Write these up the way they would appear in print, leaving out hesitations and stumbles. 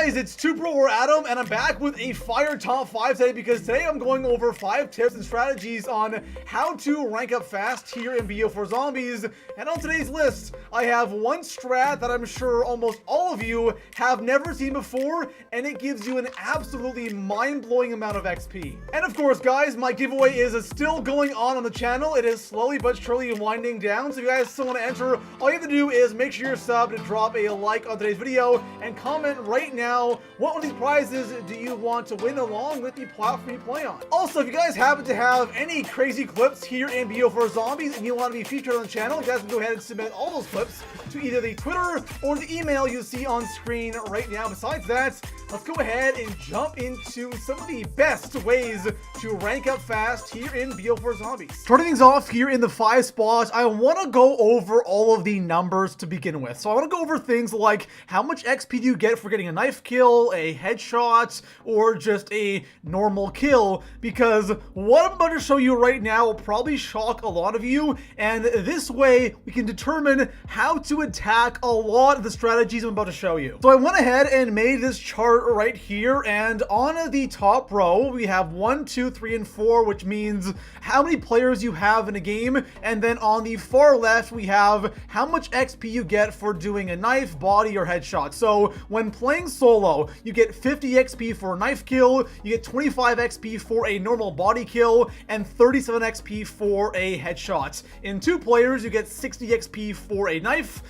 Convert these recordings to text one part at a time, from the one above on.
guys, it's 2Pro or Adam, and I'm back with a fire top 5 today because today I'm going over 5 tips and strategies on how to rank up fast here in BO4 Zombies. And on today's list, I have one strat that I'm sure almost all of you have never seen before, and it gives you an absolutely mind-blowing amount of XP. And of course, guys, my giveaway is still going on the channel. It is slowly but surely winding down, so if you guys still want to enter, all you have to do is make sure you're subbed, drop a like on today's video, and comment right now what one of these prizes do you want to win along with the platform you play on. Also, if you guys happen to have any crazy clips here in BO4 Zombies and you want to be featured on the channel, you guys can go ahead and submit all those clips to either the Twitter or the email you see on screen right now. Besides that, let's go ahead and jump into some of the best ways to rank up fast here in BO4 Zombies. Starting things off here in the 5 spots, I want to go over all of the numbers to begin with. So I want to go over things like how much XP do you get for getting a knife kill, a headshot, or just a normal kill, because what I'm about to show you right now will probably shock a lot of you, and this way we can determine how to attack a lot of the strategies I'm about to show you. So I went ahead and made this chart right here, and on the top row we have 1, 2, 3, and 4, which means how many players you have in a game, and then on the far left we have how much XP you get for doing a knife, body, or headshot. So when playing solo, you get 50 XP for a knife kill, you get 25 XP for a normal body kill, and 37 XP for a headshot. In 2 players, you get 60 XP for a knife,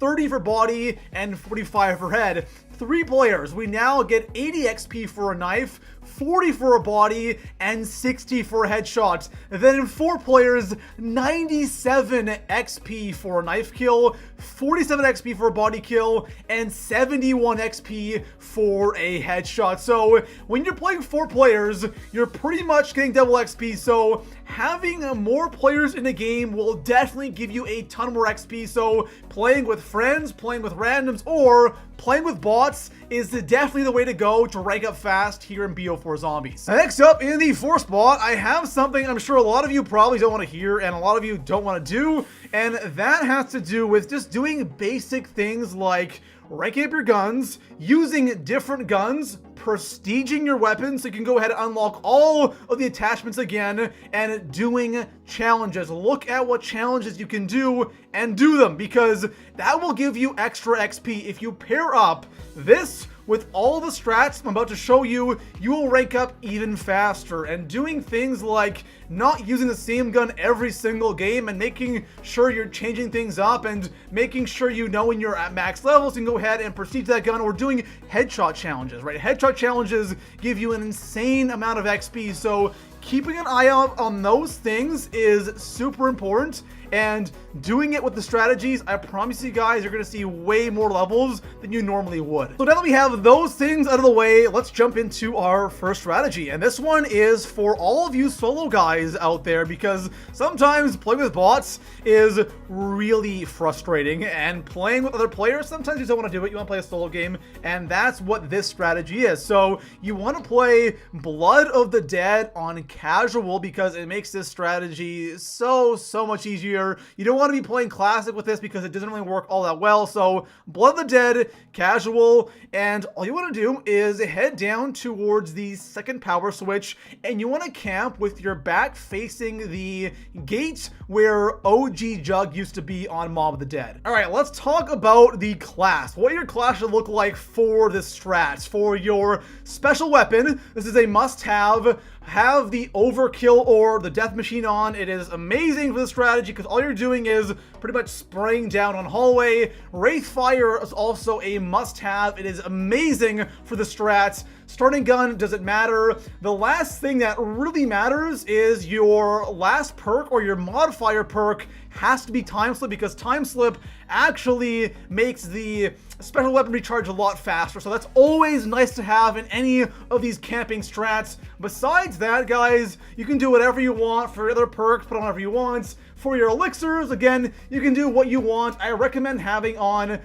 30 for body, and 45 for head. 3 players, we now get 80 XP for a knife, 40 for a body, and 60 for a headshot. Then in 4 players, 97 XP for a knife kill, 47 XP for a body kill, and 71 XP for a headshot. So when you're playing 4 players, you're pretty much getting double XP. So having more players in a game will definitely give you a ton more XP. So playing with friends, playing with randoms, or playing with bots is definitely the way to go to rank up fast here in BO4 Zombies. Next up in the 4th spot, I have something I'm sure a lot of you probably don't want to hear and a lot of you don't want to do, and that has to do with just doing basic things like ranking up your guns, using different guns, prestiging your weapons so you can go ahead and unlock all of the attachments again, and doing challenges. Look at what challenges you can do and do them, because that will give you extra XP. If you pair up this with all the strats I'm about to show you, you will rank up even faster. And doing things like not using the same gun every single game and making sure you're changing things up and making sure you know when you're at max levels and go ahead and proceed to that gun, or doing headshot challenges, right? Headshot challenges give you an insane amount of XP, so keeping an eye out on those things is super important, and doing it with the strategies, I promise you guys, you're going to see way more levels than you normally would. So now that we have those things out of the way, let's jump into our first strategy. And this one is for all of you solo guys out there, because sometimes playing with bots is really frustrating, and playing with other players, sometimes you don't want to do it. You want to play a solo game, and that's what this strategy is. So you want to play Blood of the Dead on casual, because it makes this strategy so much easier. You don't want to be playing classic with this because it doesn't really work all that well. So Blood of the Dead, casual, and all you want to do is head down towards the second power switch, and you want to camp with your back facing the gate where OG Jug used to be on Mob of the Dead. All right, let's talk about the class. What your class should look like for the strats. For your special weapon, this is a must-have. Have the overkill or the death machine on. It is amazing for the strategy because all you're doing is pretty much spraying down on hallway. Wraith Fire is also a must-have. It is amazing for the strats. Starting gun doesn't matter. The last thing that really matters is your last perk, or your modifier perk has to be Time Slip, because Time Slip actually makes the special weapon recharge a lot faster. So that's always nice to have in any of these camping strats. Besides that, guys, you can do whatever you want for other perks, put on whatever you want. For your elixirs, again, you can do what you want. I recommend having on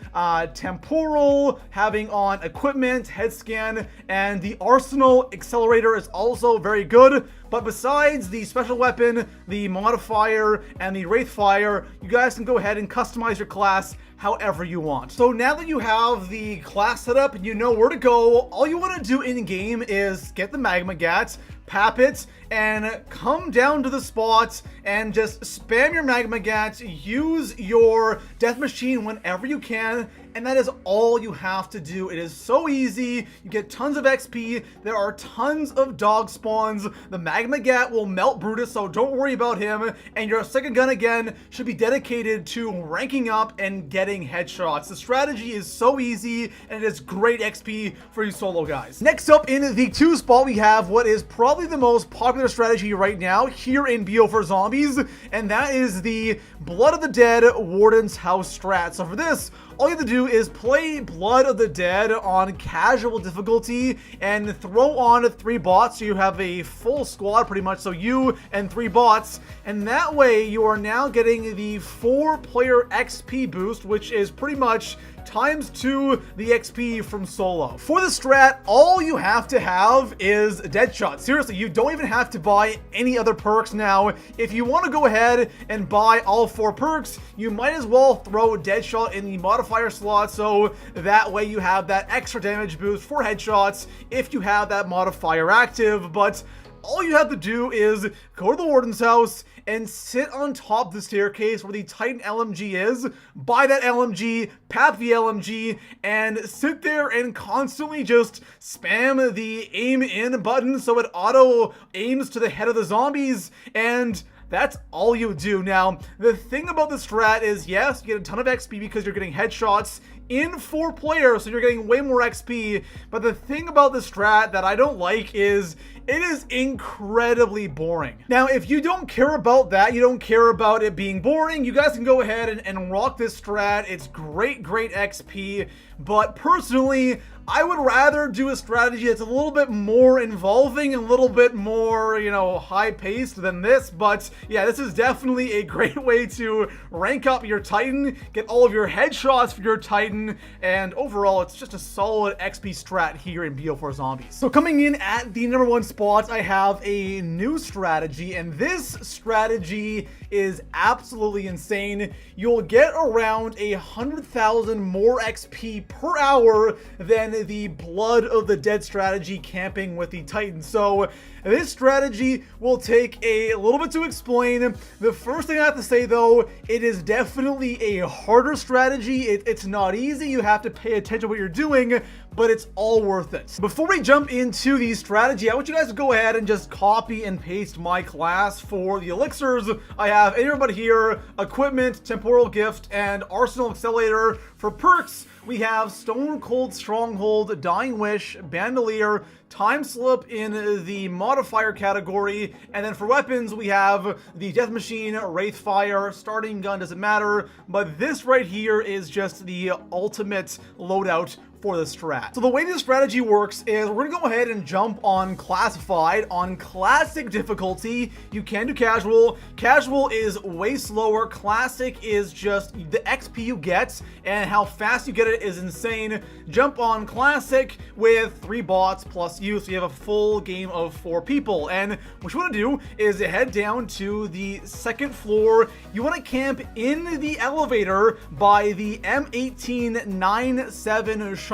temporal, having on equipment, head scan, and the arsenal accelerator is also very good. But besides the special weapon, the modifier, and the wraith fire, you guys can go ahead and customize your class however you want. So now that you have the class set up and you know where to go, all you want to do in game is get the magma gats, pap it, and come down to the spots and just spam your magma gats, use your death machine whenever you can, and that is all you have to do. It is so easy. You get tons of XP. There are tons of dog spawns. The magma gat will melt Brutus, so don't worry about him. And your second gun again should be dedicated to ranking up and getting headshots. The strategy is so easy, and it is great XP for you solo guys. Next up in the 2 spot, we have what is probably the most popular strategy right now here in BO for Zombies, and that is the Blood of the Dead Warden's House strat. So for this, all you have to do is play Blood of the Dead on casual difficulty and throw on 3 bots, so you have a full squad pretty much, so you and 3 bots, and that way you are now getting the 4-player XP boost, which is pretty much times 2 the XP from solo. For the strat, all you have to have is Deadshot. Seriously, you don't even have to buy any other perks now. If you want to go ahead and buy all 4 perks, you might as well throw Deadshot in the modifier slot, so that way you have that extra damage boost for headshots if you have that modifier active. But all you have to do is go to the Warden's house and sit on top of the staircase where the Titan LMG is, buy that LMG, pap the LMG, and sit there and constantly just spam the aim in button so it auto aims to the head of the zombies, and that's all you do. Now, the thing about the strat is, yes, you get a ton of XP because you're getting headshots in 4 players, so you're getting way more XP, but the thing about the strat that I don't like is it is incredibly boring. Now, if you don't care about that, you don't care about it being boring, you guys can go ahead and rock this strat. It's great XP, but personally, I would rather do a strategy that's a little bit more involving and a little bit more, you know, high-paced than this. But yeah, this is definitely a great way to rank up your Titan, get all of your headshots for your Titan, and overall, it's just a solid XP strat here in BO4 Zombies. So coming in at the number 1 spot, I have a new strategy, and this strategy is absolutely insane. You'll get around 100,000 more XP per hour than the Blood of the Dead strategy camping with the Titan. So this strategy will take a little bit to explain. The first thing I have to say though, it is definitely a harder strategy. It's not easy. You have to pay attention to what you're doing, but it's all worth it. Before we jump into the strategy, I want you guys to go ahead and just copy and paste my class for the elixirs. I have everybody here: equipment, temporal gift, and arsenal accelerator. For perks, we have Stone Cold Stronghold, Dying Wish, Bandolier, Time Slip in the modifier category, and then for weapons we have the Death Machine, Wraithfire, Starting Gun, doesn't matter, but this right here is just the ultimate loadout for the strat. So the way this strategy works is we're gonna go ahead and jump on classified on classic difficulty. You can do casual. Casual is way slower. Classic is just the XP you get and how fast you get it is insane. Jump on classic with 3 bots plus you, so you have a full game of 4 people. And what you want to do is head down to the 2nd floor. You want to camp in the elevator by the M1897 shotgun.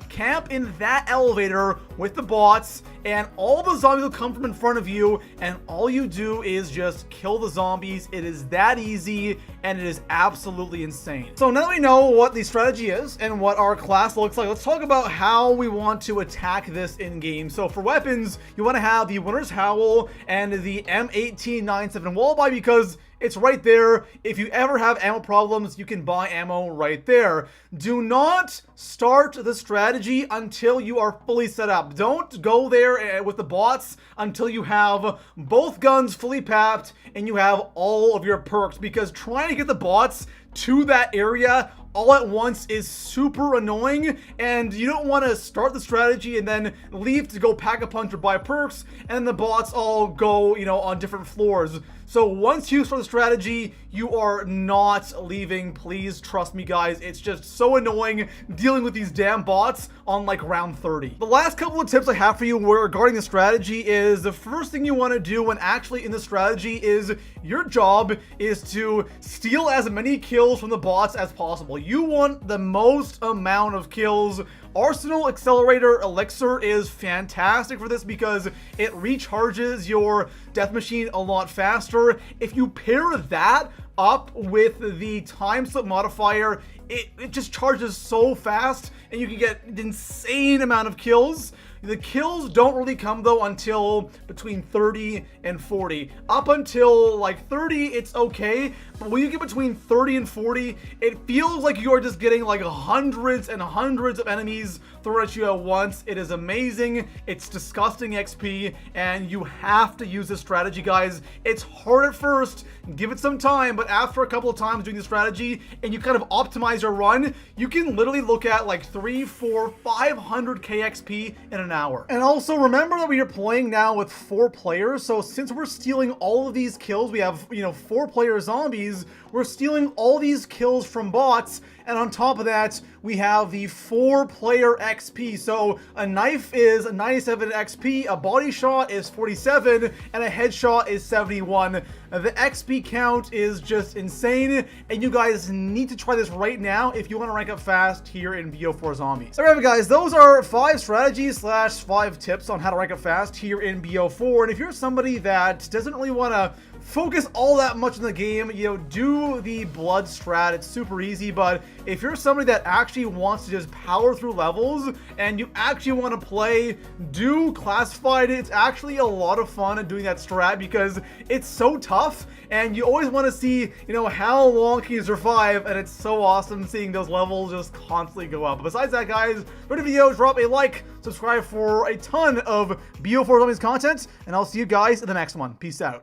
Camp in that elevator with the bots, and all the zombies will come from in front of you, and all you do is just kill the zombies. It is that easy, and it is absolutely insane. So now that we know what the strategy is and what our class looks like, let's talk about how we want to attack this in game. So for weapons, you want to have the Winter's Howl and the M1897 Walleye because it's right there. If you ever have ammo problems, you can buy ammo right there. Do not start the strategy until you are fully set up. Don't go there with the bots until you have both guns fully papped and you have all of your perks, because trying to get the bots to that area all at once is super annoying, and you don't want to start the strategy and then leave to go pack a punch or buy perks and the bots all go, you know, on different floors. So once you start the strategy, you are not leaving. Please trust me, guys. It's just so annoying dealing with these damn bots on like round 30. The last couple of tips I have for you regarding the strategy is the first thing you want to do when actually in the strategy is your job is to steal as many kills from the bots as possible. You want the most amount of kills. Arsenal Accelerator Elixir is fantastic for this because it recharges your death machine a lot faster. If you pair that up with the time slip modifier, it just charges so fast and you can get an insane amount of kills. The kills don't really come though until between 30 and 40. Up until like 30, it's okay. But when you get between 30 and 40, it feels like you are just getting like hundreds and hundreds of enemies thrown at you at once. It is amazing. It's disgusting XP, and you have to use this strategy, guys. It's hard at first. Give it some time, but after a couple of times doing the strategy and you kind of optimize your run, you can literally look at like 300, 400, 500k XP in an hour. And also remember that we are playing now with 4 players. So since we're stealing all of these kills, we have, 4-player zombies. We're stealing all these kills from bots, and on top of that, we have the 4-player XP. So a knife is 97 XP, a body shot is 47, and a headshot is 71. The XP count is just insane, and you guys need to try this right now if you want to rank up fast here in BO4 Zombies. Alright guys, those are 5 strategies / 5 tips on how to rank up fast here in BO4, and if you're somebody that doesn't really want to focus all that much in the game, do the blood strat. It's super easy, but if you're somebody that actually wants to just power through levels and you actually want to play, do classified. It's actually a lot of fun doing that strat because it's so tough and you always want to see, how long can you survive, and it's so awesome seeing those levels just constantly go up. But besides that, guys, for the video, drop a like, subscribe for a ton of BO4 Zombies content, and I'll see you guys in the next one. Peace out.